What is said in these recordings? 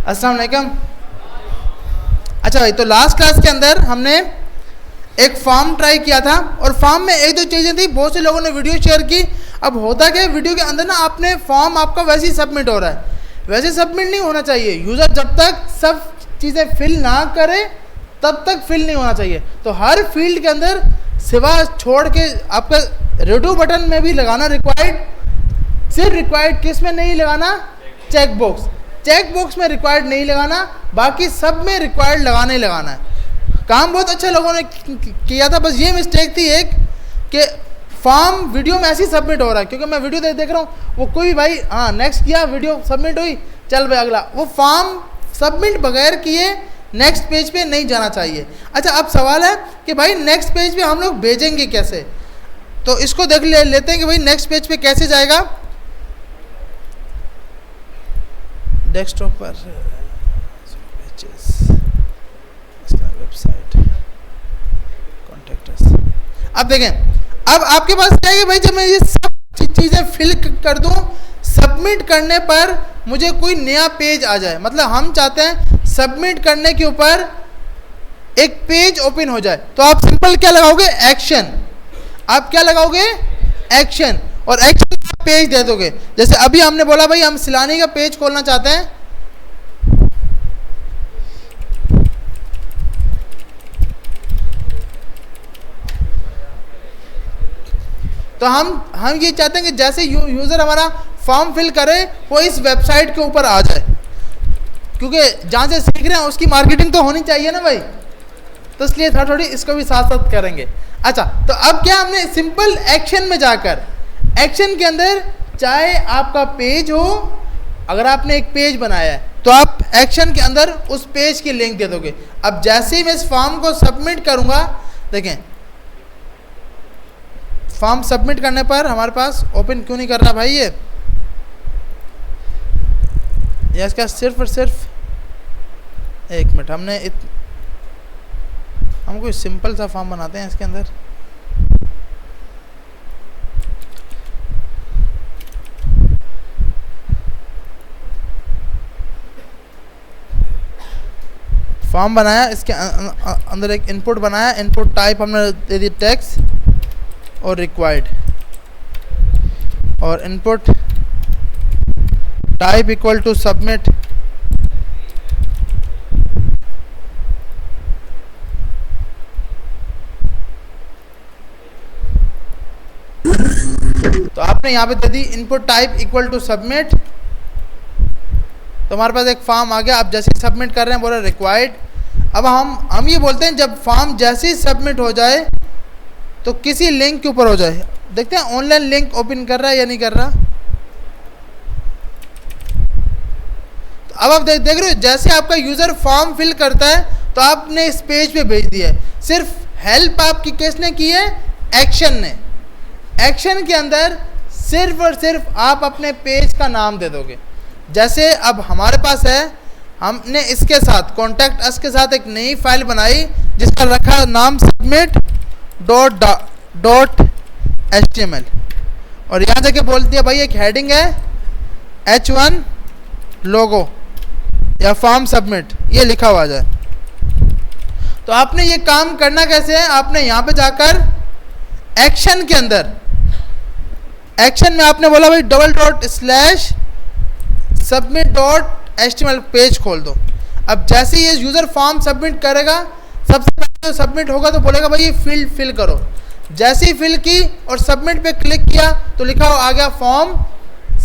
अस्सलाम वालेकुम। अच्छा भाई, तो लास्ट क्लास के अंदर हमने एक फॉर्म ट्राई किया था और फॉर्म में एक दो चीज़ें थी, बहुत से लोगों ने वीडियो शेयर की। अब होता क्या है, वीडियो के अंदर ना आपने फॉर्म आपका वैसे ही सबमिट हो रहा है, वैसे सबमिट नहीं होना चाहिए। यूज़र जब तक सब चीज़ें फिल ना करे तब तक फिल नहीं होना चाहिए। तो हर फील्ड के अंदर सिवा छोड़ के आपका रेडो बटन में भी लगाना रिक्वायर्ड, सिर्फ रिक्वायर्ड किस में नहीं लगाना, चेक बॉक्स, चेक बॉक्स में रिक्वायर्ड नहीं लगाना, बाकी सब में रिक्वायर्ड लगाना ही लगाना है। काम बहुत अच्छा लोगों ने किया था, बस ये मिस्टेक थी एक कि फॉर्म वीडियो में ऐसे ही सबमिट हो रहा है, क्योंकि मैं वीडियो देख रहा हूँ, वो कोई भाई हाँ नेक्स्ट किया, वीडियो सबमिट हुई, चल भाई अगला, वो फॉर्म सबमिट बगैर किए नेक्स्ट पेज पे नहीं जाना चाहिए। अच्छा, अब सवाल है कि भाई नेक्स्ट पेज पे हम लोग भेजेंगे कैसे, तो इसको देख लेते हैं कि भाई नेक्स्ट पेज पे कैसे जाएगा। डेस्कटॉप पर वेबसाइट कॉन्टेक्ट अस। अब देखें, अब आपके पास क्या है कि भाई जब मैं ये सब चीज़ें फिल कर दूं, सबमिट करने पर मुझे कोई नया पेज आ जाए, मतलब हम चाहते हैं सबमिट करने के ऊपर एक पेज ओपन हो जाए, तो आप सिंपल क्या लगाओगे, एक्शन। आप क्या लगाओगे, एक्शन, और एक्शन पेज दे दोगे। जैसे अभी हमने बोला भाई हम सिलानी का पेज खोलना चाहते हैं, तो हम ये चाहते हैं कि जैसे यूज़र हमारा फॉर्म फिल करे वो इस वेबसाइट के ऊपर आ जाए, क्योंकि जहाँ से सीख रहे हैं उसकी मार्केटिंग तो होनी चाहिए ना भाई, तो इसलिए थोड़ी इसको भी साथ साथ करेंगे। अच्छा, तो अब क्या हमने सिंपल एक्शन में जाकर, एक्शन के अंदर चाहे आपका पेज हो, अगर आपने एक पेज बनाया है तो आप एक्शन के अंदर उस पेज की लिंक दे दोगे। अब जैसे ही मैं इस फॉर्म को सबमिट करूँगा, देखें फॉर्म सबमिट करने पर हमारे पास ओपन क्यों नहीं कर रहा भाई ये इसका सिर्फ और सिर्फ एक मिनट, हम कोई सिंपल सा फॉर्म बनाते हैं इसके अंदर। फॉर्म बनाया, इसके अंदर एक इनपुट बनाया, इनपुट टाइप हमने दे दी टेक्स्ट और रिक्वायर्ड, और input type equal to submit, तो आपने यहाँ पे दे दी input type equal to submit, तो हमारे पास एक फॉर्म आ गया। अब जैसे ही सबमिट कर रहे हैं बोला रिक्वायर्ड। अब हम ये बोलते हैं जब फॉर्म जैसे ही सबमिट हो जाए तो किसी लिंक के ऊपर हो जाए। देखते हैं ऑनलाइन लिंक ओपन कर रहा है या नहीं कर रहा। तो अब आप देख रहे हो, जैसे आपका यूज़र फॉर्म फिल करता है तो आपने इस पेज पे भेज दिया है। सिर्फ हेल्प आपकी किसने की है, एक्शन ने। एक्शन के अंदर सिर्फ और सिर्फ आप अपने पेज का नाम दे दोगे। जैसे अब हमारे पास है, हमने इसके साथ कॉन्टैक्ट अस के साथ एक नई फाइल बनाई जिसका रखा नाम सबमिट डॉट HTML, और यहाँ जाके बोल दिया भाई एक हेडिंग है H1 लोगो या फॉर्म सबमिट, ये लिखा हुआ जाए। तो आपने ये काम करना कैसे है, आपने यहाँ पे जाकर एक्शन के अंदर, एक्शन में आपने बोला भाई $/submit.html पेज खोल दो। अब जैसे ये यूज़र फॉर्म सबमिट करेगा, सबसे पहले तो सबमिट होगा तो बोलेगा भाई ये फील्ड फिल करो। जैसे ही फिल की और सबमिट पे क्लिक किया तो लिखा आ गया फॉर्म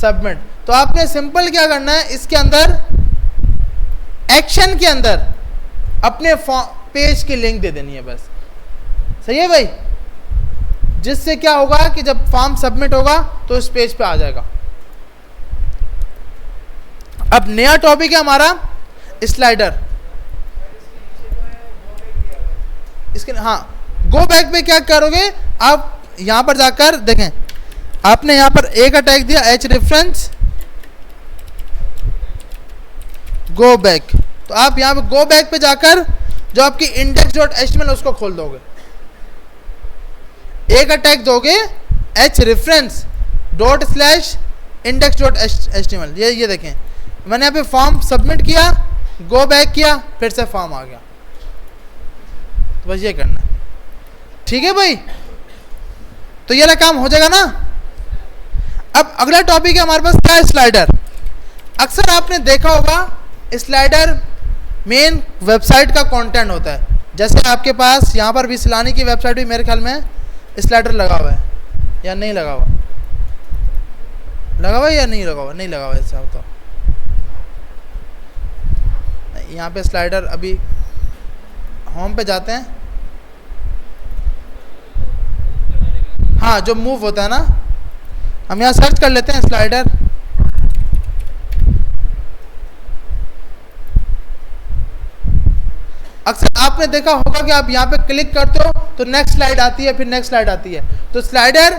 सबमिट। तो आपने सिंपल क्या करना है, इसके अंदर एक्शन के अंदर अपने पेज की लिंक दे देनी है बस। सही है भाई, जिससे क्या होगा कि जब फॉर्म सबमिट होगा तो इस पेज पे आ जाएगा। अब नया टॉपिक है हमारा स्लाइडर। इसके हाँ, गो बैक पे क्या करोगे आप, यहां पर जाकर देखें, आपने यहां पर एक अटैक दिया एच रेफरेंस गो बैक, तो आप यहां पे गो बैक पे जाकर जो आपकी index.html उसको खोल दोगे। एक अटैक दोगे एच रेफरेंस ./index.html, ये देखें मैंने यहाँ पे फॉर्म सबमिट किया गो बैक किया, फिर से फॉर्म आ गया। तो बस ये करना है, ठीक है भाई। तो ये काम हो जाएगा ना। अब अगला टॉपिक है हमारे पास क्या है, स्लाइडर। अक्सर आपने देखा होगा स्लाइडर मेन वेबसाइट का कंटेंट होता है। जैसे आपके पास यहाँ पर भी सिलानी की वेबसाइट भी मेरे ख्याल में स्लाइडर लगा हुआ है या नहीं लगा हुआ, लगा हुआ है या नहीं लगा हुआ, नहीं लगा हुआ ऐसा हो तो यहाँ पे स्लाइडर, अभी होम पे जाते हैं, हाँ जो मूव होता है ना, हम यहाँ सर्च कर लेते हैं स्लाइडर। अक्सर आपने देखा होगा कि आप यहाँ पे क्लिक करते हो तो नेक्स्ट स्लाइड आती है, फिर नेक्स्ट स्लाइड आती है। तो स्लाइडर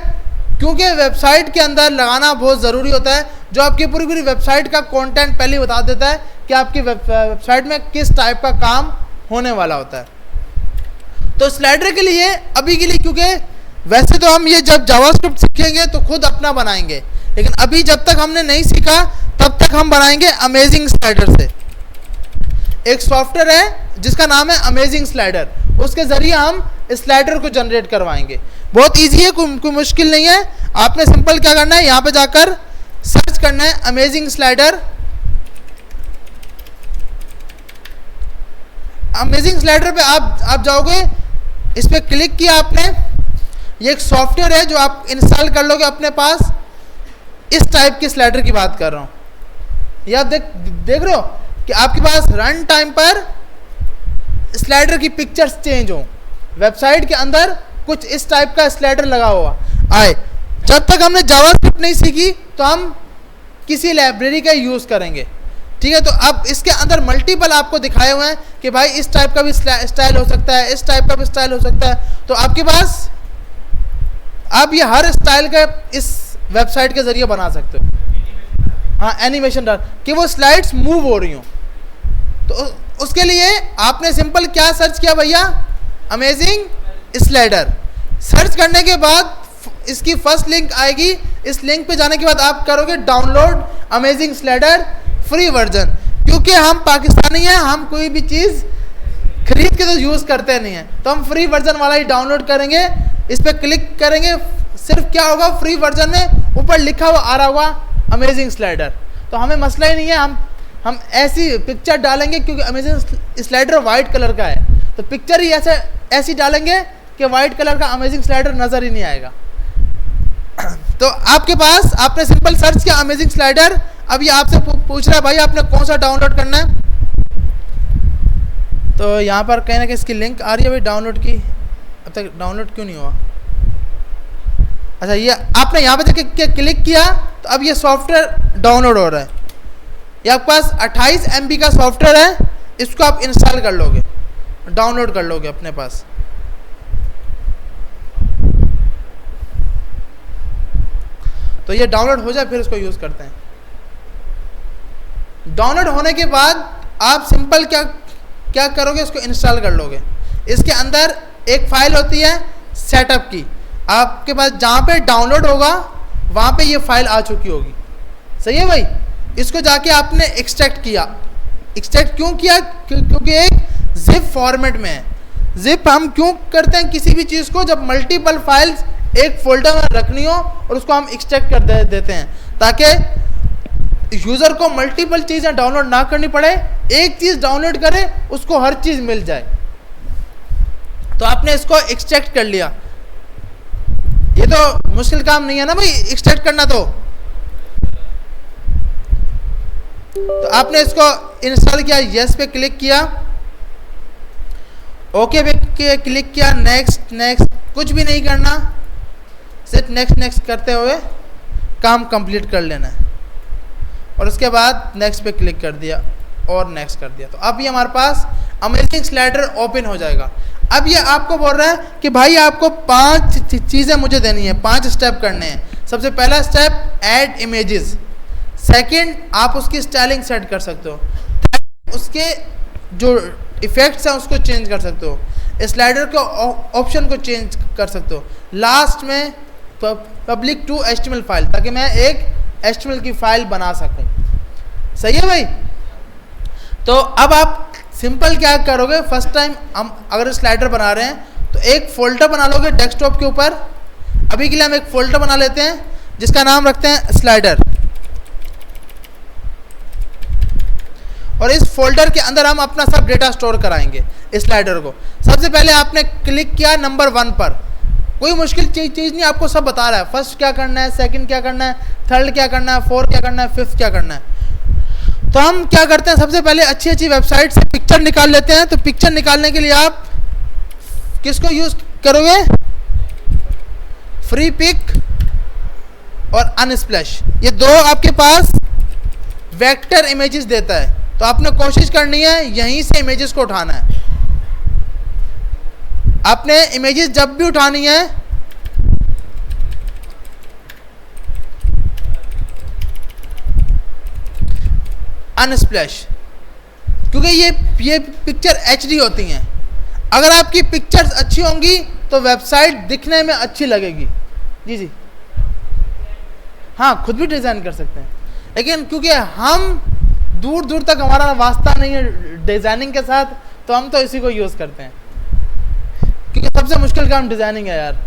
क्योंकि वेबसाइट के अंदर लगाना बहुत ज़रूरी होता है, जो आपकी पूरी पूरी वेबसाइट का कंटेंट पहले बता देता है कि आपकी वेबसाइट में किस टाइप का काम होने वाला होता है। तो स्लाइडर के लिए अभी के लिए, क्योंकि वैसे तो हम ये जब जावास्क्रिप्ट सीखेंगे तो खुद अपना बनाएंगे, लेकिन अभी जब तक हमने नहीं सीखा तब तक हम बनाएंगे अमेजिंग स्लाइडर से। एक सॉफ्टवेयर है जिसका नाम है अमेजिंग स्लाइडर, उसके ज़रिए हम स्लाइडर को जनरेट करवाएंगे। बहुत इजी है, कोई मुश्किल नहीं है। आपने सिंपल क्या करना है, यहाँ पे जाकर सर्च करना है अमेजिंग स्लाइडर। अमेजिंग स्लाइडर पे आप जाओगे, इस पर क्लिक किया आपने, ये एक सॉफ्टवेयर है जो आप इंस्टॉल कर लोगे अपने पास। इस टाइप की स्लाइडर की बात कर रहा हूँ, ये आप देख रहे हो कि आपके पास रन टाइम पर स्लाइडर की पिक्चर्स चेंज हो, वेबसाइट के अंदर कुछ इस टाइप का स्लाइडर लगा हुआ आए। जब तक हमने जावास्क्रिप्ट नहीं सीखी तो हम किसी लाइब्रेरी का यूज़ करेंगे, ठीक है। तो अब इसके अंदर मल्टीपल आपको दिखाए हुए हैं कि भाई इस टाइप का भी स्टाइल हो सकता है, इस टाइप का भी स्टाइल हो सकता है। तो आपके पास आप ये हर स्टाइल का इस वेबसाइट के ज़रिए बना सकते हो। हाँ, एनिमेशन डाल कि वो स्लाइड्स मूव हो रही हो। तो उसके लिए आपने सिंपल क्या सर्च किया भैया, अमेजिंग स्लाइडर। सर्च करने के बाद इसकी फर्स्ट लिंक आएगी, इस लिंक पे जाने के बाद आप करोगे download amazing slider free version. क्योंकि हम पाकिस्तानी हैं, हम कोई भी चीज़ खरीद के तो यूज़ करते नहीं हैं, तो हम फ्री वर्जन वाला ही डाउनलोड करेंगे। इस पर क्लिक करेंगे, सिर्फ क्या होगा, फ्री वर्जन में ऊपर लिखा हुआ आ रहा होगा अमेजिंग स्लाइडर। तो हमें मसला ही नहीं है, हम ऐसी पिक्चर डालेंगे, क्योंकि अमेजिंग स्लाइडर वाइट कलर का है, तो पिक्चर ही ऐसी डालेंगे कि वाइट कलर का अमेजिंग स्लाइडर नज़र ही नहीं आएगा। तो आपके पास आपने सिंपल सर्च किया अमेजिंग स्लाइडर। अब ये आपसे पूछ रहा है भाई आपने कौन सा डाउनलोड करना है। तो यहाँ पर कहीं ना कहीं इसकी लिंक आ रही है भाई डाउनलोड की, अब तक डाउनलोड क्यों नहीं हुआ। अच्छा, ये आपने यहाँ पे जाके क्लिक किया तो अब ये सॉफ्टवेयर डाउनलोड हो रहा है। ये आपके पास 28 MB का सॉफ्टवेयर है, इसको आप इंस्टॉल कर लोगे, डाउनलोड कर लोगे अपने पास। तो ये डाउनलोड हो जाए फिर इसको यूज़ करते हैं। डाउनलोड होने के बाद आप सिंपल क्या करोगे, इसको इंस्टॉल कर लोगे। इसके अंदर एक फाइल होती है सेटअप की, आपके पास जहाँ पे डाउनलोड होगा वहाँ पे ये फाइल आ चुकी होगी। सही है भाई। इसको जाके आपने एक्सट्रैक्ट किया। एक्सट्रैक्ट क्यों किया, क्योंकि एक जिप फॉर्मेट में है। जिप हम क्यों करते हैं किसी भी चीज़ को, जब मल्टीपल फाइल्स एक फोल्डर में रखनी हो और उसको हम एक्सट्रैक्ट कर देते हैं, ताकि यूज़र को मल्टीपल चीज़ें डाउनलोड ना करनी पड़े, एक चीज़ डाउनलोड करे उसको हर चीज़ मिल जाए। तो आपने इसको एक्सट्रैक्ट कर लिया। ये तो मुश्किल काम नहीं है ना भाई एक्सट्रैक्ट करना। तो आपने इसको इंस्टॉल किया, यस पे क्लिक किया, ओके पे क्लिक किया, नेक्स्ट नेक्स्ट, कुछ भी नहीं करना, सिर्फ नेक्स्ट नेक्स्ट करते हुए काम कंप्लीट कर लेना है। और उसके बाद नेक्स्ट पे क्लिक कर दिया और नेक्स्ट कर दिया। तो अब ये हमारे पास अमेजिंग स्लाइडर ओपन हो जाएगा। अब ये आपको बोल रहा है कि भाई आपको 5 चीज़ें मुझे देनी है, 5 स्टेप करने हैं। सबसे पहला स्टेप ऐड इमेजेस। सेकंड, आप उसकी स्टाइलिंग सेट कर सकते हो। उसके जो इफेक्ट्स हैं उसको चेंज कर सकते हो। स्लाइडर के ऑप्शन को चेंज कर सकते हो। लास्ट में पब्लिक टू HTML फाइल, ताकि मैं एक HTML की फाइल बना सकूं। सही है भाई। तो अब आप सिंपल क्या करोगे, फर्स्ट टाइम हम अगर स्लाइडर बना रहे हैं तो एक फोल्डर बना लोगे डेस्कटॉप के ऊपर। अभी के लिए हम एक फोल्डर बना लेते हैं जिसका नाम रखते हैं स्लाइडर, और इस फोल्डर के अंदर हम अपना सब डेटा स्टोर कराएंगे स्लाइडर को। सबसे पहले आपने क्लिक किया नंबर 1 पर, कोई मुश्किल चीज़ नहीं, आपको सब बता रहा है, फर्स्ट क्या करना है, सेकंड क्या करना है, थर्ड क्या करना है, फोर्थ क्या करना है, फिफ्थ क्या करना है। तो हम क्या करते हैं, सबसे पहले अच्छी अच्छी वेबसाइट से पिक्चर निकाल लेते हैं। तो पिक्चर निकालने के लिए आप किसको यूज़ करोगे, फ्री पिक और अनस्प्लैश, ये दो आपके पास वेक्टर इमेजेस देता है। तो आपने कोशिश करनी है यहीं से इमेजेस को उठाना है। आपने इमेजेस जब भी उठानी है अनस्प्लैश, क्योंकि ये पिक्चर एचडी होती हैं। अगर आपकी पिक्चर्स अच्छी होंगी तो वेबसाइट दिखने में अच्छी लगेगी। जी जी हाँ, खुद भी डिज़ाइन कर सकते हैं, लेकिन क्योंकि हम दूर दूर तक हमारा वास्ता नहीं है डिज़ाइनिंग के साथ, तो हम तो इसी को यूज़ करते हैं, क्योंकि सबसे मुश्किल काम डिज़ाइनिंग है यार।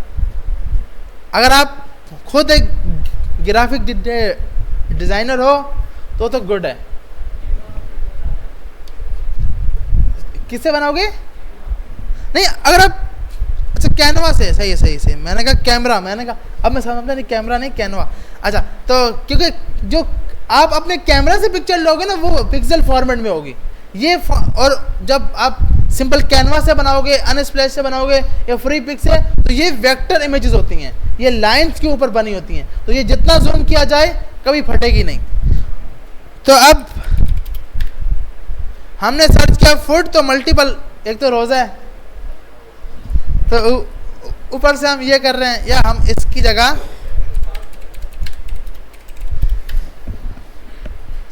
अगर आप खुद एक ग्राफिक डिज़ाइनर हो तो गुड है। किससे बनाओगे? नहीं, अगर आप अच्छा कैनवा से, सही है सही से, मैंने कहा कैमरा, मैंने कहा अब मैं समझता नहीं, कैमरा नहीं कैनवा। अच्छा, तो क्योंकि जो आप अपने कैमरा से पिक्चर लोगे ना वो पिक्सल फॉर्मेट में होगी ये, और जब आप सिंपल कैनवा से बनाओगे, अनस्प्लैश से बनाओगे या फ्री पिक से, तो ये वेक्टर इमेजेस होती हैं, ये लाइंस के ऊपर बनी होती हैं, तो ये जितना जूम किया जाए कभी फटेगी नहीं। तो अब हमने सर्च किया फूड, तो मल्टीपल, एक तो रोज़ा है तो ऊपर से हम ये कर रहे हैं, या हम इसकी जगह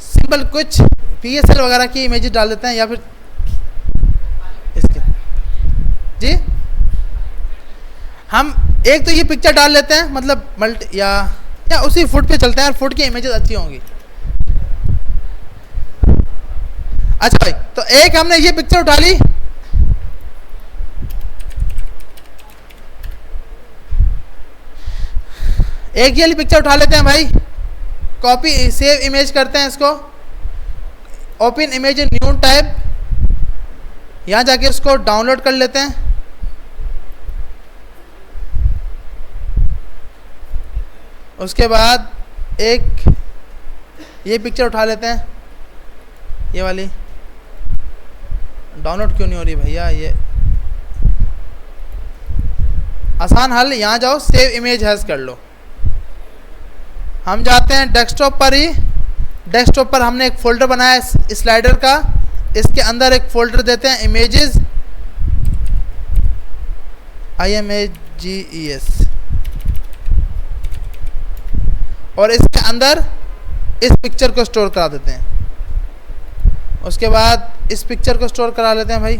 सिंपल कुछ PSL वगैरह की इमेजेस डाल देते हैं, या फिर इसके जी हम एक तो ये पिक्चर डाल लेते हैं, मतलब मल्टी या उसी फूड पे चलते हैं, और फूड की इमेजेस अच्छी होंगी। अच्छा भाई, तो एक हमने ये पिक्चर उठा ली, एक ये वाली पिक्चर उठा लेते हैं भाई, कॉपी सेव इमेज करते हैं इसको, open image in new tab, यहाँ जाके इसको डाउनलोड कर लेते हैं। उसके बाद एक ये पिक्चर उठा लेते हैं, ये वाली, डाउनलोड क्यों नहीं हो रही भैया, ये आसान हल, यहाँ जाओ सेव इमेज हैज़ कर लो। हम जाते हैं डेस्कटॉप पर ही, डेस्कटॉप पर हमने एक फ़ोल्डर बनाया है स्लाइडर का, इसके अंदर एक फ़ोल्डर देते हैं इमेजेस, IMAGES, और इसके अंदर इस पिक्चर को स्टोर करा देते हैं। उसके बाद इस पिक्चर को स्टोर करा लेते हैं भाई।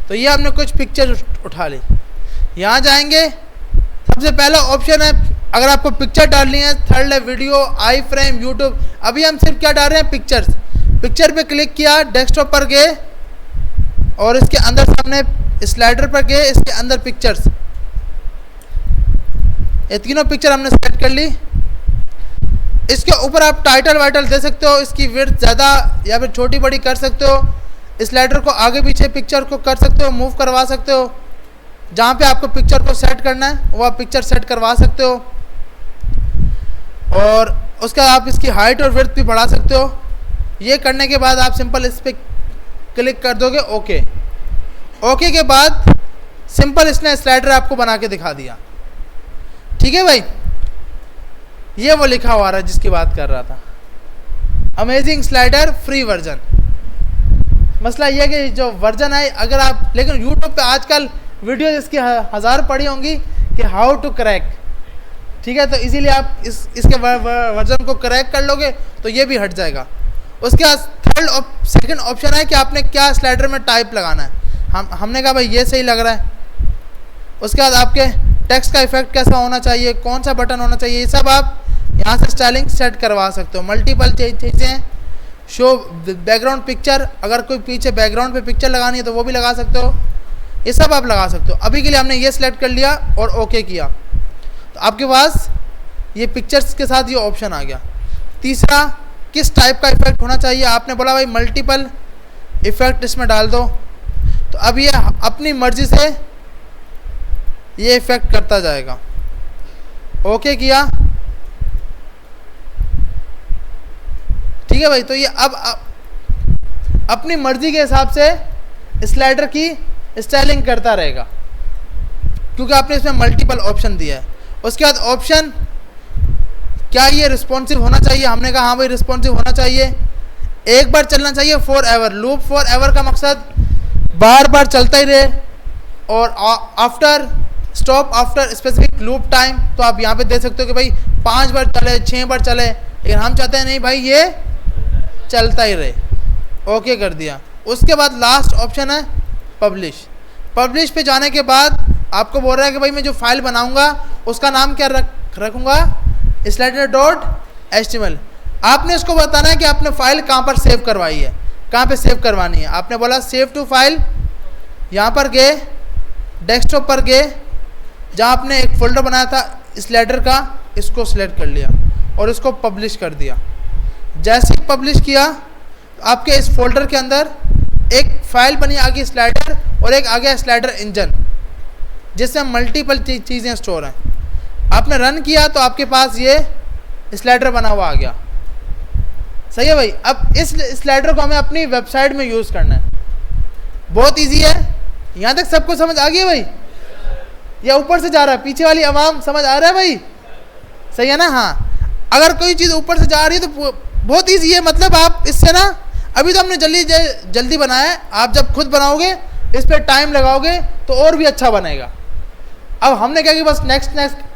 तो ये आपने कुछ पिक्चर उठा ली, यहाँ जाएंगे, सबसे पहला ऑप्शन है अगर आपको पिक्चर डालनी है, थर्ड है वीडियो, आई फ्रेम, यूट्यूब। अभी हम सिर्फ क्या डाल रहे हैं, पिक्चर्स। पिक्चर पे क्लिक किया, डेस्कटॉप पर गए और इसके अंदर सामने स्लाइडर पर गए, इसके अंदर पिक्चर्स, ये तीनों पिक्चर हमने सेलेक्ट कर ली। इसके ऊपर आप टाइटल वाइटल दे सकते हो, इसकी विड्थ ज़्यादा या फिर छोटी बड़ी कर सकते हो, स्लाइडर को आगे पीछे पिक्चर को कर सकते हो, मूव करवा सकते हो, जहाँ पे आपको पिक्चर को सेट करना है वो आप पिक्चर सेट करवा सकते हो, और उसका आप इसकी हाइट और विड्थ भी बढ़ा सकते हो। ये करने के बाद आप सिंपल इस पर क्लिक कर दोगे, ओके। ओके के बाद सिंपल इसने स्लाइडर आपको बना के दिखा दिया। ठीक है भाई, ये वो लिखा हुआ रहा है जिसकी बात कर रहा था। Amazing slider free version. मसला ये है कि जो वर्जन है अगर आप, लेकिन यूट्यूब पे आजकल वीडियो इसकी 1000 पड़ी होंगी कि हाउ टू क्रैक, ठीक है, तो इसीलिए आप इसके वर्जन को क्रैक कर लोगे तो ये भी हट जाएगा। उसके बाद सेकंड ऑप्शन है कि आपने क्या स्लाइडर में टाइप लगाना है। हमने कहा भाई ये सही लग रहा है। उसके बाद आपके टेक्स्ट का इफेक्ट कैसा होना चाहिए, कौन सा बटन होना चाहिए, ये सब आप यहाँ से स्टाइलिंग सेट करवा सकते हो। मल्टीपल चीज़ें, शो बैकग्राउंड पिक्चर, अगर कोई पीछे बैकग्राउंड पे पिक्चर लगानी है तो वो भी लगा सकते हो, ये सब आप लगा सकते हो। अभी के लिए हमने ये सिलेक्ट कर लिया और ओके किया तो आपके पास ये पिक्चर्स के साथ ये ऑप्शन आ गया। तीसरा, किस टाइप का इफेक्ट होना चाहिए, आपने बोला भाई मल्टीपल इफेक्ट इसमें डाल दो, तो अब ये अपनी मर्जी से ये इफेक्ट करता जाएगा। ओके किया, ठीक है भाई। तो ये अब अपनी मर्जी के हिसाब से स्लाइडर की स्टाइलिंग करता रहेगा क्योंकि आपने इसमें मल्टीपल ऑप्शन दिया है। उसके बाद ऑप्शन, क्या ये रिस्पॉन्सिव होना चाहिए, हमने कहा हाँ भाई रिस्पॉन्सिव होना चाहिए। एक बार चलना चाहिए for ever, loop for ever का मकसद बार बार चलता ही रहे, और after stop after specific loop time, तो आप यहाँ पे दे सकते हो कि भाई 5 बार चले, 6 बार चले, लेकिन हम चाहते हैं नहीं भाई ये चलता ही रहे। ओके कर दिया। उसके बाद लास्ट ऑप्शन है पब्लिश। पब्लिश पे जाने के बाद आपको बोल रहा है कि भाई मैं जो फाइल बनाऊंगा उसका नाम क्या रखूंगा, slider.html। आपने इसको बताना है कि आपने फाइल कहाँ पर सेव करवाई है, कहाँ पे सेव करवानी है। आपने बोला सेव टू फाइल, यहाँ पर गए, डेस्कटॉप पर गए, जहाँ आपने एक फोल्डर बनाया था स्लाइडर का, इसको सिलेक्ट कर लिया और इसको पब्लिश कर दिया। जैसे ही पब्लिश किया तो आपके इस फोल्डर के अंदर एक फाइल बनी आ गई स्लाइडर, और एक आ गया स्लाइडर इंजन जिसमें मल्टीपल चीज़ें स्टोर हैं। आपने रन किया तो आपके पास ये स्लाइडर बना हुआ आ गया। सही है भाई। अब इस स्लाइडर को हमें अपनी वेबसाइट में यूज़ करना है। बहुत इजी है। यहाँ तक सबको समझ आ गई भाई, या ऊपर से जा रहा है, पीछे वाली आवाम समझ आ रहा है भाई, सही है ना। हाँ, अगर कोई चीज़ ऊपर से जा रही है तो बहुत ईजी है। मतलब आप इससे ना, अभी तो हमने जल्दी बनाया है, आप जब खुद बनाओगे इस पर टाइम लगाओगे तो और भी अच्छा बनेगा। अब हमने क्या कि बस नेक्स्ट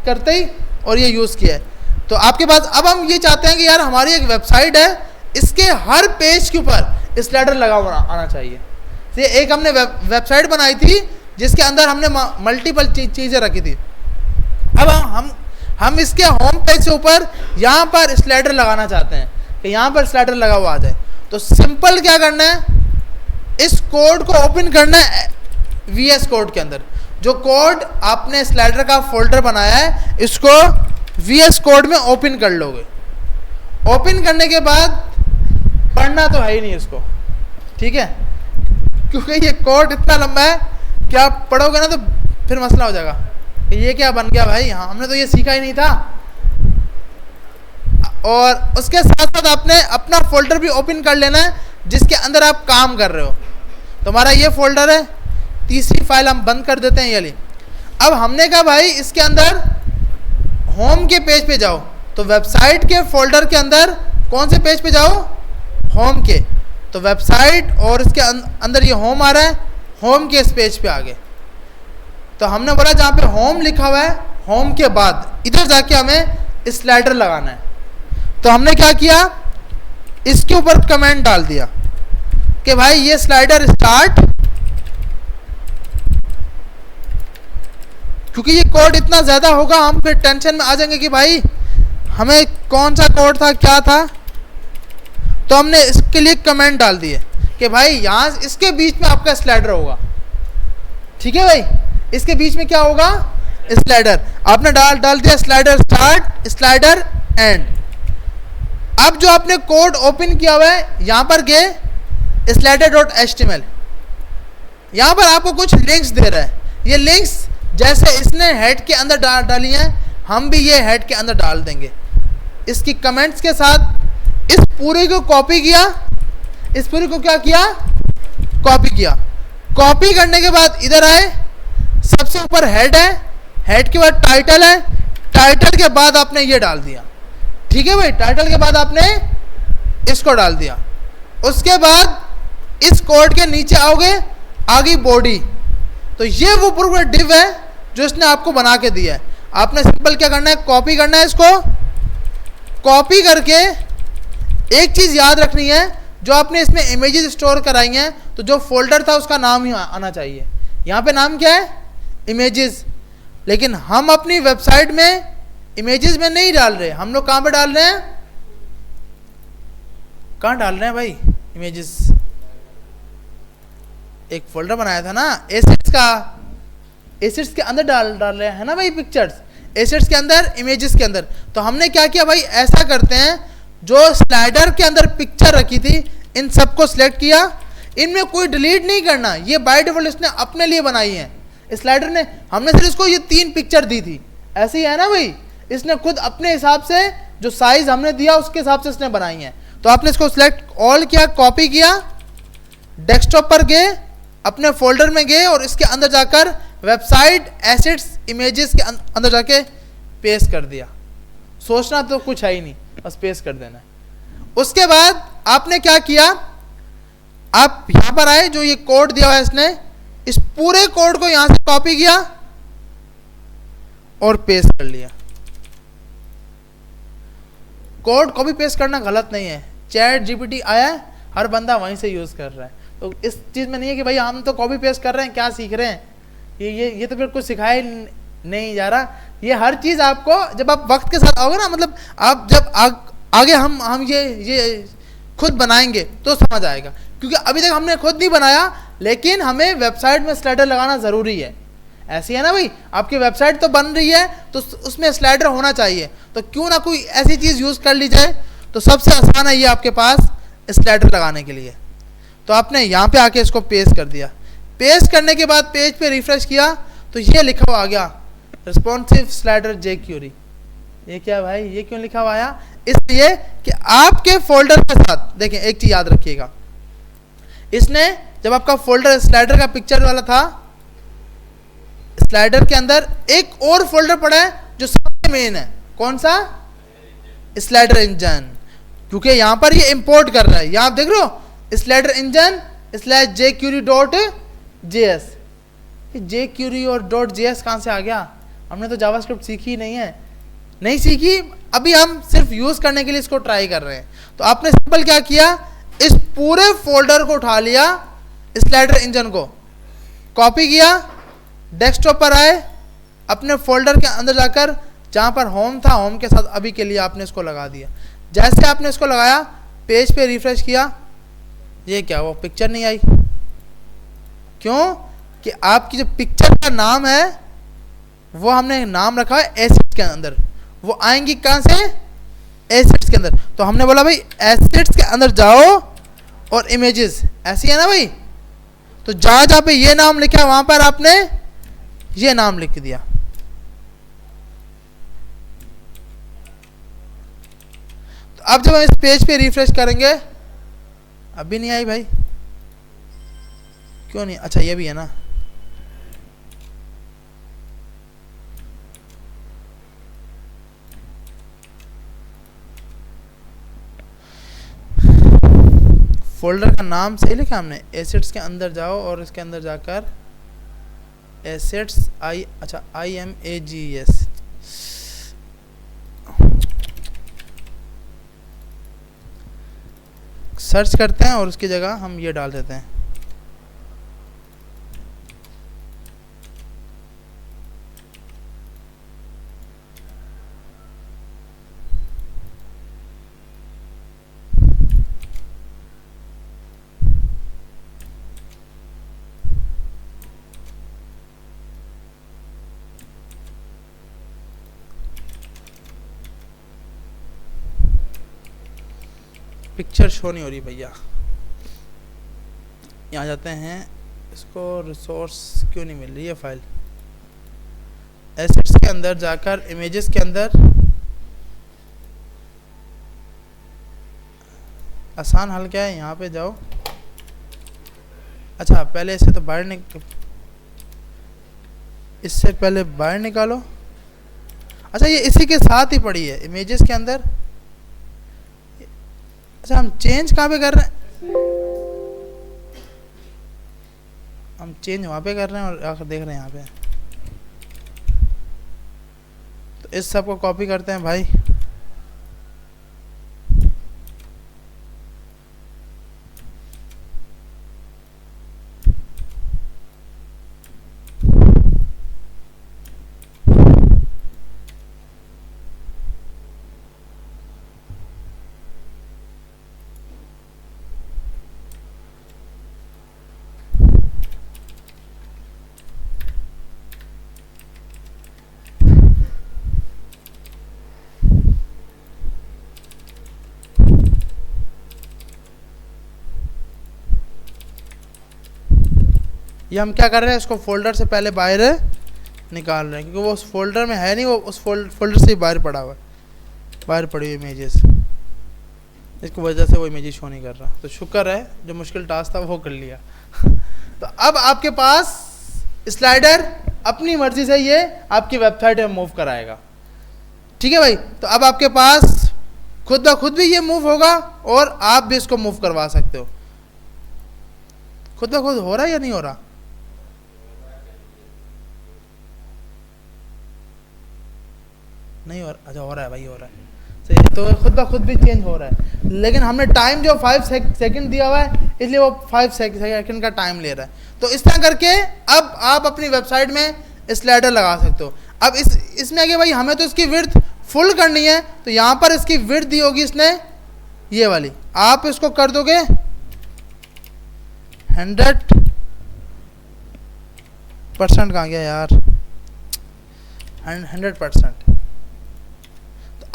करते ही और ये यूज़ किया है। तो आपके पास अब हम ये चाहते हैं कि यार हमारी एक वेबसाइट है, इसके हर पेज के ऊपर स्लाइडर लगा हुआ आना चाहिए। तो एक हमने वेबसाइट बनाई थी जिसके अंदर हमने मल्टीपल चीज़ें रखी थी। अब हम इसके होम पेज से ऊपर यहाँ पर स्लाइडर लगाना चाहते हैं कि यहाँ पर स्लाइडर लगा हुआ आ जाए। तो सिंपल क्या करना है, इस कोड को ओपन करना है VS कोड के अंदर। जो कोड आपने स्लाइडर का फोल्डर बनाया है इसको VS कोड में ओपन कर लोगे। ओपन करने के बाद पढ़ना तो है ही नहीं इसको, ठीक है, क्योंकि ये कोड इतना लंबा है कि आप पढ़ोगे ना तो फिर मसला हो जाएगा कि ये क्या बन गया भाई, हाँ हमने तो ये सीखा ही नहीं था। और उसके साथ साथ आपने अपना फोल्डर भी ओपन कर लेना है जिसके अंदर आप काम कर रहे हो। तो हमारा ये फोल्डर है, तीसरी फाइल हम बंद कर देते हैं ये ली। अब हमने कहा भाई इसके अंदर होम के पेज पे जाओ, तो वेबसाइट के फोल्डर के अंदर कौन से पेज पे जाओ, होम के। तो वेबसाइट और इसके अंदर ये होम आ रहा है, होम के इस पेज पे आ गए। तो हमने बोला जहाँ पे होम लिखा हुआ है, होम के बाद इधर जाके हमें स्लाइडर लगाना है। तो हमने क्या किया, इसके ऊपर कमेंट डाल दिया कि भाई ये स्लाइडर स्टार्ट, क्योंकि ये कोड इतना ज़्यादा होगा हम फिर टेंशन में आ जाएंगे कि भाई हमें कौन सा कोड था क्या था। तो हमने इसके लिए कमेंट डाल दिए कि भाई यहाँ इसके बीच में आपका स्लाइडर होगा, ठीक है भाई, इसके बीच में क्या होगा, स्लाइडर। आपने डाल दिया स्लाइडर स्टार्ट, स्लाइडर एंड। अब जो आपने कोड ओपन किया हुआ है यहाँ पर गए slider.html, यहाँ पर आपको कुछ लिंक्स दे रहा है। ये लिंक्स जैसे इसने हेड के अंदर डाली हैं, हम भी ये हेड के अंदर डाल देंगे इसकी कमेंट्स के साथ। इस पूरे को कॉपी किया, इस पूरे को क्या किया, कॉपी किया। कॉपी करने के बाद इधर आए, सबसे ऊपर हेड है, हेड के बाद टाइटल है, टाइटल के बाद आपने ये डाल दिया, ठीक है भाई। टाइटल के बाद आपने इसको डाल दिया। उसके बाद इस कोड के नीचे आओगे, आगे बॉडी, तो ये वो पूरा डिव है जो इसने आपको बना के दिया है। आपने सिंपल क्या करना है, कॉपी करना है। इसको कॉपी करके एक चीज़ याद रखनी है, जो आपने इसमें इमेजेस स्टोर कराई हैं, तो जो फोल्डर था उसका नाम ही आना चाहिए। यहाँ पे नाम क्या है, इमेजेस। लेकिन हम अपनी वेबसाइट में इमेजेस में नहीं डाल रहे, हम लोग कहाँ पे डाल रहे हैं, कहाँ डाल रहे हैं भाई इमेजेस। एक फोल्डर बनाया था ना एसेट्स का, एसेट्स के अंदर डाल रहे हैं ना भाई पिक्चर्स, एसेट्स के अंदर, इमेजेस के अंदर। तो हमने क्या किया भाई, ऐसा करते हैं, जो स्लाइडर के अंदर पिक्चर रखी थी इन सबको सिलेक्ट किया, इनमें कोई डिलीट नहीं करना, ये बाय डिफॉल्ट इसने अपने लिए बनाई है स्लाइडर ने। हमने सिर्फ इसको ये 3 पिक्चर दी थी, ऐसे ही है ना भाई, इसने खुद अपने हिसाब से जो साइज हमने दिया उसके हिसाब से इसने बनाई है। तो आपने इसको सिलेक्ट ऑल किया, कॉपी किया, डेस्कटॉप पर गए, अपने फोल्डर में गए और इसके अंदर जाकर वेबसाइट एसेट्स इमेजेस के अंदर जाके पेस्ट कर दिया। सोचना तो कुछ है ही नहीं, बस पेस्ट कर देना है। उसके बाद आपने क्या किया, आप यहां पर आए, जो ये कोड दिया हुआ है इसने, इस पूरे कोड को यहां से कॉपी किया और पेस्ट कर लिया। कोड कॉपी पेस्ट करना गलत नहीं है, चैट जीपीटी आया है, हर बंदा वहीं से यूज कर रहा है, तो इस चीज में नहीं है कि भाई हम तो कॉपी पेस्ट कर रहे हैं, क्या सीख रहे हैं, ये तो फिर कुछ सिखाया नहीं जा रहा। ये हर चीज आपको जब आप वक्त के साथ आओगे ना, मतलब आप जब आगे हम ये खुद बनाएंगे तो समझ आएगा, क्योंकि अभी तक हमने खुद नहीं बनाया, लेकिन हमें वेबसाइट में स्लाइडर लगाना जरूरी है। ऐसी है ना भाई, आपकी वेबसाइट तो बन रही है तो उसमें स्लाइडर होना चाहिए, तो क्यों ना कोई ऐसी चीज यूज कर ली जाए। तो सबसे आसान है ये आपके पास स्लाइडर लगाने के लिए। तो आपने यहाँ पे आके इसको पेस्ट कर दिया। पेस्ट करने के बाद पेज पे रिफ्रेश किया तो ये लिखा हुआ आ गया, रिस्पॉन्सिव स्लाइडर जेक्यूरी। ये क्या भाई, ये क्यों लिखा हुआ आया, इसलिए कि आपके फोल्डर के साथ, देखें एक चीज याद रखिएगा, इसने जब आपका फोल्डर स्लाइडर का पिक्चर वाला था, स्लाइडर के अंदर एक और फोल्डर पड़ा है जो सबसे मेन है, कौन सा, स्लाइडर इंजन, क्योंकि यहां पर ये इंपोर्ट कर रहा है। यहां आप देख रहे हो स्लाइडर इंजन /jQuery.js, jQuery और .js कहां से आ गया, हमने तो जावास्क्रिप्ट सीखी ही नहीं है, नहीं सीखी, अभी हम सिर्फ यूज करने के लिए इसको ट्राई कर रहे हैं। तो आपने सिंपल क्या किया, इस पूरे फोल्डर को उठा लिया, स्लाइडर इंजन को कॉपी किया, डेस्कटॉप पर आए, अपने फोल्डर के अंदर जाकर जहां पर होम था, होम के साथ अभी के लिए आपने इसको लगा दिया। जैसे आपने इसको लगाया, पेज पे रिफ्रेश किया, ये क्या वो पिक्चर नहीं आई, क्यों कि आपकी जो पिक्चर का नाम है वो हमने नाम रखा है एसेट्स के अंदर, वो आएंगी कहां से, एसेट्स के अंदर। तो हमने बोला भाई एसेट्स के अंदर जाओ और इमेजेस, ऐसी है ना भाई, तो जहां जहां पे ये नाम लिखा वहां पर आपने ये नाम लिख दिया। तो अब जब हम इस पेज पे रिफ्रेश करेंगे, अभी नहीं आई भाई, क्यों नहीं, अच्छा ये भी है ना, फोल्डर का नाम सही लिखा हमने, एसेट्स के अंदर जाओ और इसके अंदर जाकर एसेट्स IMAGES, सर्च करते हैं और उसकी जगह हम ये डाल देते हैं। पिक्चर शो नहीं हो रही भैया, यहाँ जाते हैं, इसको रिसोर्स क्यों नहीं मिल रही है फाइल, एसेट्स के अंदर जाकर इमेजेस के अंदर, आसान हल क्या है, यहाँ पे जाओ, अच्छा पहले इसे तो बाहर इससे पहले बाहर निकालो, अच्छा ये इसी के साथ ही पड़ी है, इमेजेस के अंदर अच्छा हम चेंज कहाँ पे कर रहे हैं? हम चेंज वहाँ पे कर रहे हैं और आकर देख रहे हैं यहाँ पे। तो इस सब को कॉपी करते हैं भाई। ये हम क्या कर रहे हैं, इसको फोल्डर से पहले बाहर निकाल रहे हैं क्योंकि वो उस फोल्डर में है नहीं, वो उस फोल्डर से ही बाहर पड़ा हुआ है, बाहर पड़ी हुई इमेजेस, इसकी वजह से वो इमेजेस शो नहीं कर रहा। तो शुक्र है जो मुश्किल टास्क था वो कर लिया। तो अब आपके पास स्लाइडर अपनी मर्जी से ये आपकी वेबसाइट में मूव कराएगा। ठीक है भाई, तो अब आपके पास खुद ब खुद भी ये मूव होगा और आप भी इसको मूव करवा सकते हो। खुद ब खुद हो रहा है या नहीं हो रहा? नहीं हो रहा? अच्छा हो रहा है भाई, हो रहा है सही। तो खुद ब खुद भी चेंज हो रहा है, लेकिन हमने टाइम जो 5 सेकंड दिया हुआ है इसलिए वो 5 सेकंड का टाइम ले रहा है। तो इस तरह करके अब आप अपनी वेबसाइट में स्लाइडर लगा सकते हो। अब इसमें आगे भाई हमें तो इसकी विड्थ फुल करनी है, तो यहाँ पर इसकी विड्थ दी होगी इसने ये वाली, आप इसको कर दोगे 100%। कहाँ गया यार? 100%।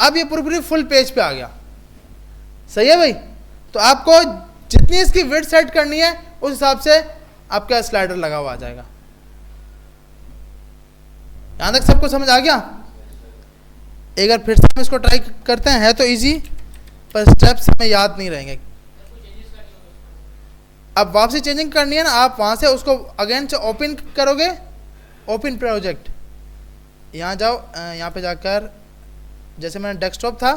अब ये पूरी फुल पेज पे आ गया। सही है भाई। तो आपको जितनी इसकी विड्थ सेट करनी है उस हिसाब से आपका स्लाइडर लगा हुआ आ जाएगा। यहां तक सबको समझ आ गया? एक बार फिर से हम इसको ट्राई करते हैं, है तो इजी पर स्टेप्स हमें याद नहीं रहेंगे। अब वापसी चेंजिंग करनी है ना, आप वहां से उसको अगेन से ओपन करोगे, ओपन प्रोजेक्ट, यहाँ जाओ, यहाँ पे जाकर जैसे मैंने डेस्कटॉप था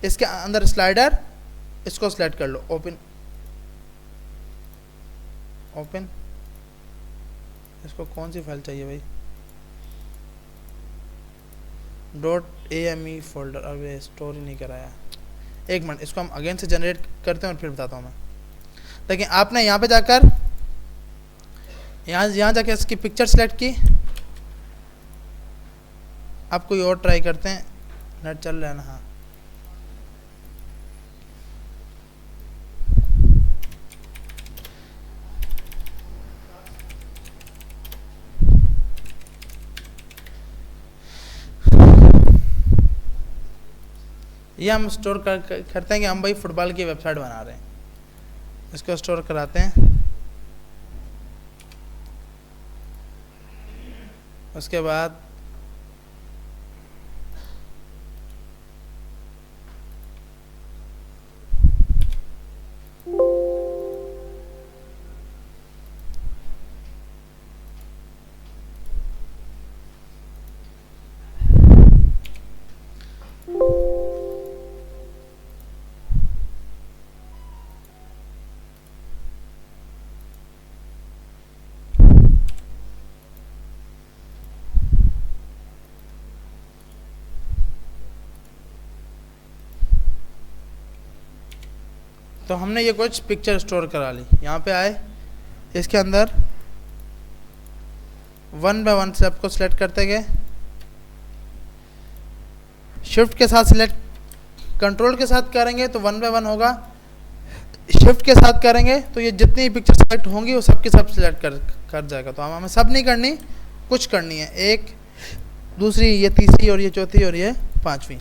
इसके अंदर स्लाइडर, इसको सिलेक्ट कर लो, ओपन, ओपन। इसको कौन सी फाइल चाहिए भाई? .ame फोल्डर, अब स्टोर ही नहीं कराया। एक मिनट, इसको हम अगेन से जनरेट करते हैं और फिर बताता हूँ मैं। लेकिन आपने यहाँ पे जाकर यहाँ जाकर इसकी पिक्चर सेलेक्ट की। आप कोई और ट्राई करते हैं, नेट चल रहा है ना? हाँ, ये हम स्टोर करते हैं कि हम भाई फुटबॉल की वेबसाइट बना रहे हैं, इसको स्टोर कराते हैं। उसके बाद तो हमने ये कुछ पिक्चर स्टोर करा ली। यहाँ पे आए, इसके अंदर 1 बाय 1 स्टेप को सिलेक्ट करते गए, शिफ्ट के साथ सिलेक्ट, कंट्रोल के साथ करेंगे तो 1 बाय 1 होगा, शिफ्ट के साथ करेंगे तो ये जितनी पिक्चर सेलेक्ट होंगी वो सब की सब सिलेक्ट कर जाएगा। तो हमें सब नहीं करनी, कुछ करनी है, एक, दूसरी, ये तीसरी और ये चौथी और ये पांचवी,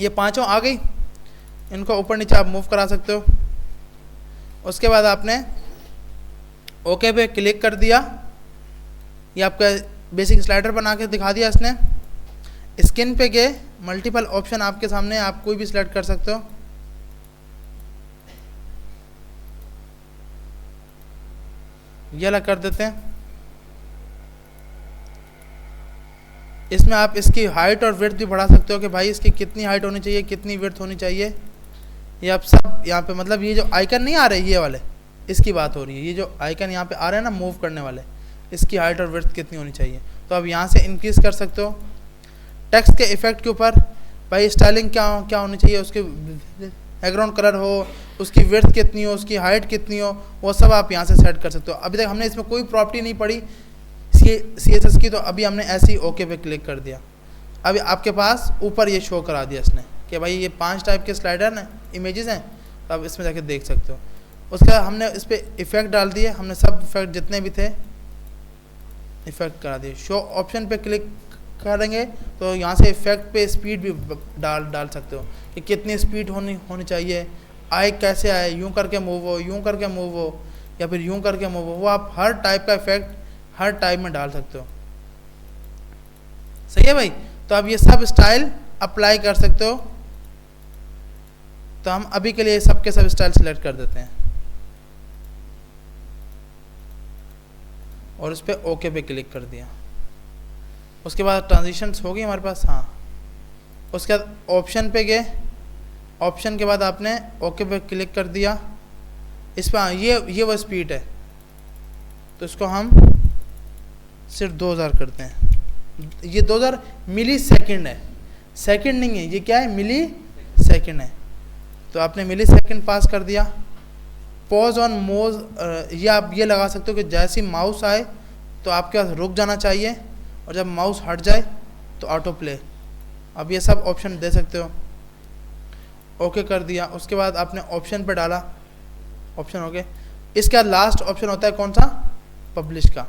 ये पांचों आ गई। इनको ऊपर नीचे आप मूव करा सकते हो। उसके बाद आपने ओके पे क्लिक कर दिया, ये आपका बेसिक स्लाइडर बना के दिखा दिया इसने। स्किन पे गए, मल्टीपल ऑप्शन आपके सामने, आप कोई भी सिलेक्ट कर सकते हो। ये अलग कर देते हैं। इसमें आप इसकी हाइट और विड्थ भी बढ़ा सकते हो कि भाई इसकी कितनी हाइट होनी चाहिए, कितनी विड्थ होनी चाहिए। ये आप सब यहाँ पे मतलब ये जो आइकन नहीं आ रहे ये वाले, इसकी बात हो रही है। ये जो आइकन यहाँ पे आ रहे हैं ना मूव करने वाले, इसकी हाइट और विड्थ कितनी होनी चाहिए। तो अब यहाँ से इंक्रीज कर सकते हो। टेक्स्ट के इफेक्ट के ऊपर भाई स्टाइलिंग क्या होनी चाहिए, उसके बैकग्राउंड कलर हो, उसकी विड्थ कितनी हो, उसकी हाइट कितनी हो, वो सब आप यहाँ से सेट कर सकते हो। अभी तक हमने इसमें कोई प्रॉपर्टी नहीं पड़ी CSS की, तो अभी हमने ऐसे ही ओके पे क्लिक कर दिया। अभी आपके पास ऊपर ये शो करा दिया इसने कि भाई ये 5 टाइप के स्लाइडर हैं, इमेजेस हैं, तो आप इसमें जाके देख सकते हो। उसके बाद हमने इस पर इफेक्ट डाल दिए, हमने सब इफेक्ट जितने भी थे इफेक्ट करा दिए। शो ऑप्शन पे क्लिक करेंगे तो यहाँ से इफेक्ट पे स्पीड भी डाल सकते हो कि कितनी स्पीड होनी चाहिए, आए कैसे आए, यूं करके मूव हो, यूं करके मूव हो, या फिर यूं करके मूव हो। वो आप हर टाइप का इफेक्ट हर टाइप में डाल सकते हो। सही है भाई। तो आप ये सब स्टाइल अप्लाई कर सकते हो। तो हम अभी के लिए सब के सब स्टाइल सेलेक्ट कर देते हैं और उस पर ओके पे क्लिक कर दिया। उसके बाद ट्रांजिशंस हो गई हमारे पास। हाँ, उसके बाद ऑप्शन पे गए, ऑप्शन के बाद आपने ओके पे क्लिक कर दिया। इस पर ये वो स्पीड है, तो इसको हम सिर्फ 2000 करते हैं। ये 2000 मिली सेकेंड है, सेकंड नहीं है, ये क्या है, मिली सेकेंड है। तो आपने मिली सेकेंड पास कर दिया। पॉज ऑन मोज, ये आप ये लगा सकते हो कि जैसे ही माउस आए तो आपके पास रुक जाना चाहिए, और जब माउस हट जाए तो ऑटो प्ले। अब ये सब ऑप्शन दे सकते हो। ओके कर दिया। उसके बाद आपने ऑप्शन पे डाला, ऑप्शन हो गए। इसके बाद लास्ट ऑप्शन होता है कौन सा, पब्लिश का।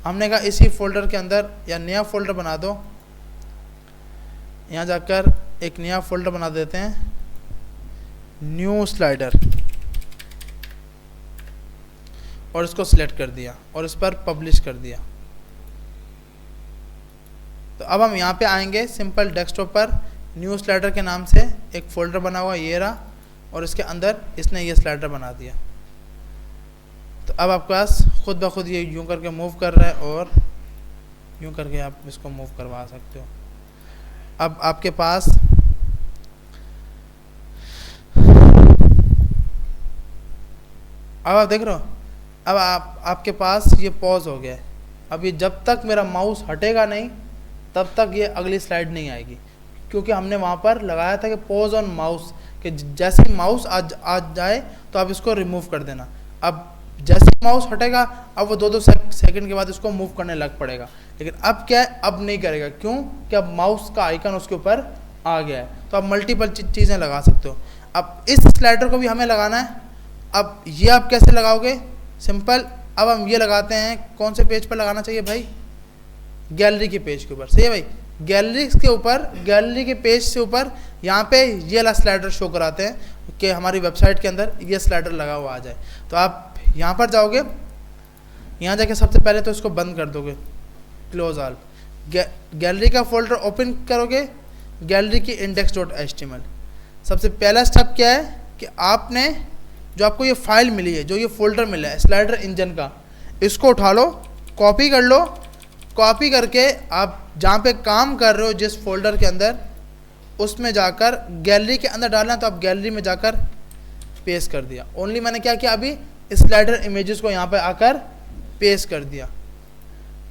हमने कहा इसी फोल्डर के अंदर या नया फोल्डर बना दो। यहाँ जाकर एक नया फोल्डर बना देते हैं, न्यू स्लाइडर, और इसको सिलेक्ट कर दिया और इस पर पब्लिश कर दिया। तो अब हम यहाँ पे आएंगे सिंपल डेस्कटॉप पर, न्यू स्लाइडर के नाम से एक फोल्डर बना हुआ ये रहा, और इसके अंदर इसने ये स्लाइडर बना दिया। तो अब आपके पास खुद ब खुद ये यूं करके मूव कर रहा है, और यूं करके आप इसको मूव करवा सकते हो। अब आपके पास अब आप देख रहे हो, अब आपके पास ये पॉज हो गया है। अब ये जब तक मेरा माउस हटेगा नहीं तब तक ये अगली स्लाइड नहीं आएगी, क्योंकि हमने वहाँ पर लगाया था कि पॉज ऑन माउस, कि जैसे ही माउस आ जाए तो आप इसको रिमूव कर देना। अब जैसे ही माउस हटेगा अब वो 2-2 सेकंड के बाद इसको मूव करने लग पड़ेगा, लेकिन अब क्या है, अब नहीं करेगा। क्यों? कि अब माउस का आइकन उसके ऊपर आ गया है। तो आप मल्टीपल चीज़ें लगा सकते हो। अब इस स्लाइडर को भी हमें लगाना है। अब ये आप कैसे लगाओगे, सिंपल। अब हम ये लगाते हैं, कौन से पेज पर लगाना चाहिए भाई, गैलरी के पेज के ऊपर। सही है भाई, गैलरी के ऊपर, गैलरी के पेज से ऊपर यहाँ पे ये वाला स्लाइडर शो कराते हैं कि हमारी वेबसाइट के अंदर ये स्लाइडर लगा हुआ आ जाए। तो आप यहाँ पर जाओगे, यहाँ जाके सबसे पहले तो इसको बंद कर दोगे, क्लोज ऑल। गैलरी का फोल्डर ओपन करोगे, गैलरी की index.html। सबसे पहला स्टेप क्या है कि आपने जो आपको ये फाइल मिली है, जो ये फोल्डर मिला है स्लाइडर इंजन का, इसको उठा लो, कॉपी कर लो। कॉपी करके आप जहाँ पे काम कर रहे हो जिस फोल्डर के अंदर, उसमें जाकर गैलरी के अंदर डालना। तो आप गैलरी में जाकर पेस्ट कर दिया। ओनली मैंने क्या किया, अभी स्लाइडर इमेजेस को यहाँ पे आकर पेस्ट कर दिया।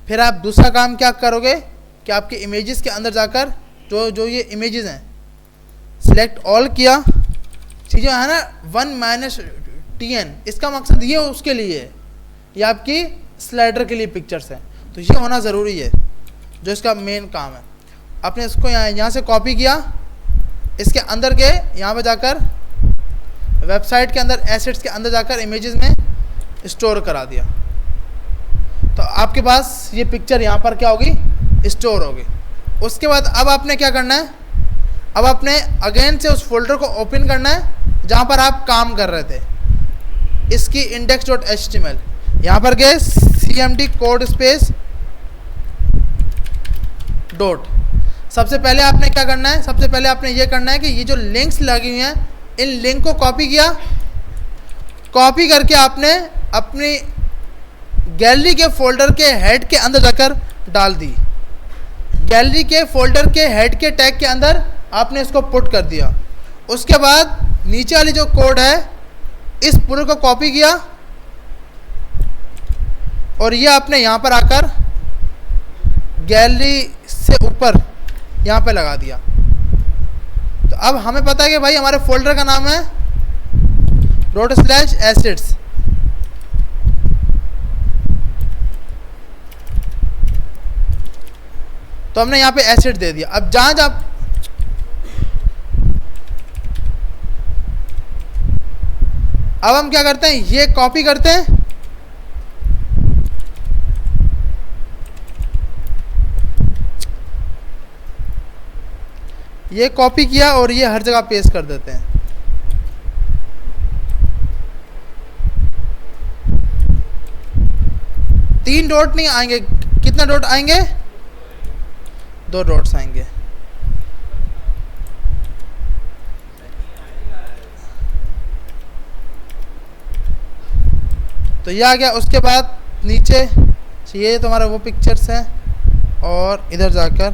फिर आप दूसरा काम क्या करोगे कि आपके इमेजेस के अंदर जाकर जो ये इमेजेस हैं, सिलेक्ट ऑल किया, चीज़ें है ना 1-TN, इसका मकसद ये उसके लिए है, ये आपकी स्लाइडर के लिए पिक्चर्स हैं, तो ये होना ज़रूरी है, जो इसका मेन काम है। आपने इसको यहाँ से कॉपी किया, इसके अंदर के यहाँ पे जाकर वेबसाइट के अंदर एसेट्स के अंदर जाकर इमेजेस में स्टोर करा दिया। तो आपके पास ये पिक्चर यहाँ पर क्या होगी, स्टोर होगी। उसके बाद अब आपने क्या करना है, अब आपने अगेन से उस फोल्डर को ओपन करना है जहाँ पर आप काम कर रहे थे, इसकी index.html। यहाँ पर गए cmd कोड स्पेस डॉट। सबसे पहले आपने क्या करना है, सबसे पहले आपने ये करना है कि ये जो लिंक्स लगी हुई हैं, इन लिंक को कॉपी किया, कॉपी करके आपने अपनी गैलरी के फोल्डर के हेड के अंदर जाकर डाल दी। गैलरी के फोल्डर के हेड के टैग के अंदर आपने इसको पुट कर दिया। उसके बाद नीचे वाली जो कोड है इस पूरे को कॉपी किया और ये आपने यहाँ पर आकर गैलरी से ऊपर यहाँ पे लगा दिया। तो अब हमें पता है कि भाई हमारे फोल्डर का नाम है /assets। तो हमने यहाँ पे एसेट दे दिया। अब जहाँ जहाँ अब हम क्या करते हैं, ये कॉपी करते हैं ये कॉपी किया और ये हर जगह पेस्ट कर देते हैं। तीन डॉट नहीं आएंगे, कितना डॉट आएंगे, 2 डॉट्स आएंगे। तो ये आ गया। उसके बाद नीचे ये तुम्हारा वो पिक्चर्स है और इधर जाकर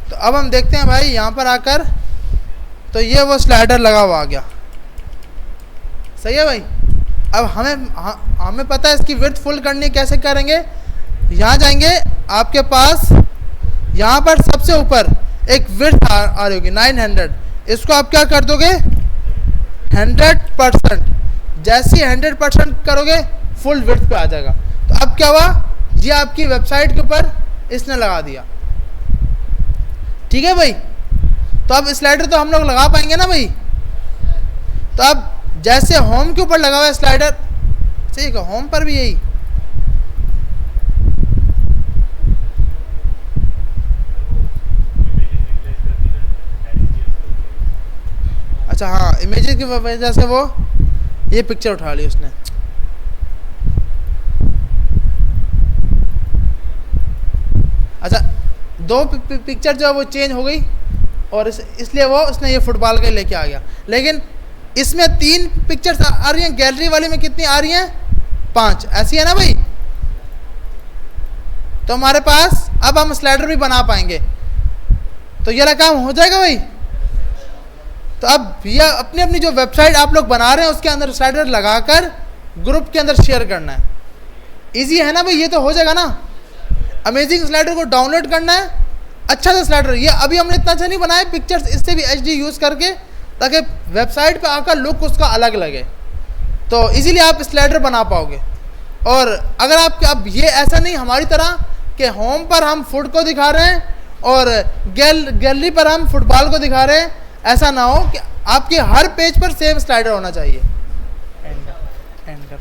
तो अब हम देखते हैं भाई यहाँ पर आकर, तो ये वो स्लाइडर लगा हुआ आ गया। सही है भाई। अब हमें पता है इसकी विड्थ फुल करनी है, कैसे करेंगे, यहाँ जाएंगे, आपके पास यहाँ पर सबसे ऊपर एक विड्थ आ रही होगी 900, इसको आप क्या कर दोगे 100%। जैसे ही 100% करोगे फुल विड्थ पे आ जाएगा। तो अब क्या हुआ, ये आपकी वेबसाइट के ऊपर इसने लगा दिया। ठीक है भाई। तो अब स्लाइडर तो हम लोग लगा पाएंगे ना भाई। तो अब जैसे होम के ऊपर लगा हुआ है स्लाइडर, ठीक है, होम पर भी यही। अच्छा हाँ, इमेजेस की वजह से वो ये पिक्चर उठा ली उसने। अच्छा, 2 पिक्चर जो है वो चेंज हो गई और इसलिए वो उसने ये फुटबॉल के लेके आ गया। लेकिन इसमें 3 पिक्चर्स आ रही हैं, गैलरी वाले में कितनी आ रही हैं, 5। ऐसी है ना भाई। तो हमारे पास अब हम स्लाइडर भी बना पाएंगे। तो ये काम हो जाएगा भाई। तो अब ये अपनी अपनी जो वेबसाइट आप लोग बना रहे हैं उसके अंदर स्लाइडर लगाकर ग्रुप के अंदर शेयर करना है। इजी है ना भाई, ये तो हो जाएगा ना। अमेजिंग स्लाइडर को डाउनलोड करना है, अच्छा सा स्लाइडर। ये अभी हमने इतना अच्छा नहीं बनाया, पिक्चर्स इससे भी HD यूज़ करके, ताकि वेबसाइट पे आकर लुक उसका अलग लगे। तो इजीली आप स्लाइडर बना पाओगे। और अगर आप अब ये ऐसा नहीं हमारी तरह कि होम पर हम फूड को दिखा रहे हैं और गैलरी पर हम फुटबॉल को दिखा रहे हैं, ऐसा ना हो कि आपके हर पेज पर सेम स्लाइडर होना चाहिए। एंड कर